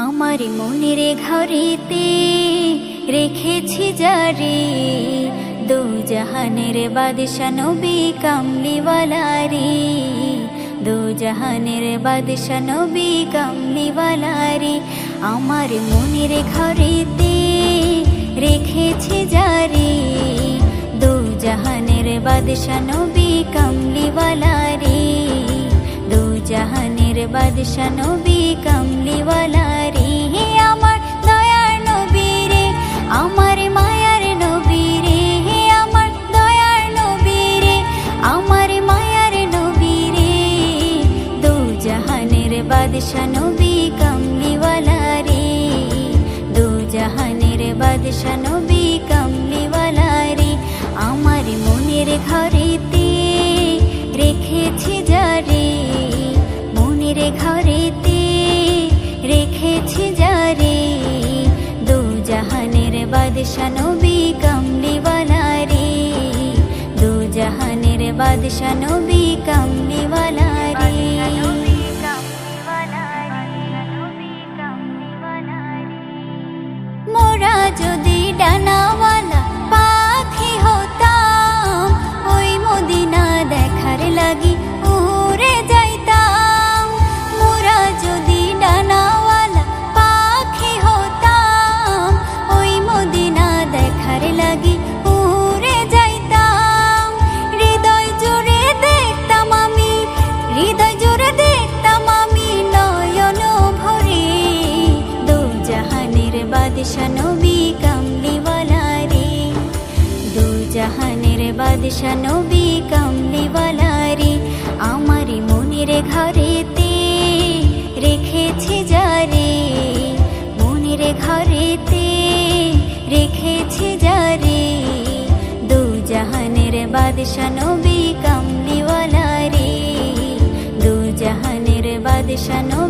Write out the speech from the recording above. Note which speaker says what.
Speaker 1: আমার মনের ঘরেতে রেখেছি যারে দু জাহানের বাদশা নবী কামলিওয়ালা রে, দু জাহানের বাদশা নবী কামলিওয়ালা রে। আমার মনের ঘরেতে রেখেছি যারে দু জাহানের বাদশা নবী কামলিওয়ালা রে, দু জাহানের বাদশা নবী কামলিওয়ালা রে। আমার দয়ার নবী রে, আমার মায়ার নবী রে, আমার দয়ার নবী রে, আমার মায়ার নবী রে, দু জাহানের বাদশা নবী কামলিওয়ালা রে, দু জাহানের বাদশা নবী কামলিওয়ালা রে। আমার মনের ঘরেতে রেখেছি যারে, মনের ঘরেতে রেখেছি যারে দু জাহানের বাদশা নবী কামলিওয়ালা রে, দু জাহানের বাদশা নবী কামলিওয়ালা রে। মোরা যদি ডানাওয়ালা পাখি হতাম, ওই মদিনা দেখার লাগি উড়ে যাইতাম। মোরা যদি ডানাওয়ালা পাখি হতাম, ওই মদিনা দেখার লাগি উড়ে যাইতাম। হৃদয় জুড়ে দেখতাম আমি, হৃদয় জুড়ে দেখতাম আমি নয়ন ভরে দু জাহানের বাদশা নবী কামলিওয়ালা রে, দু জাহানের বাদশা নবী কামলিওয়ালা রে। আমার মনের ঘরেতে রেখেছি যারে, মনের ঘরেতে রেখেছি যারে দু জাহানের বাদশা নবী কামলিওয়ালা রে, দু জাহানের বাদশা নবী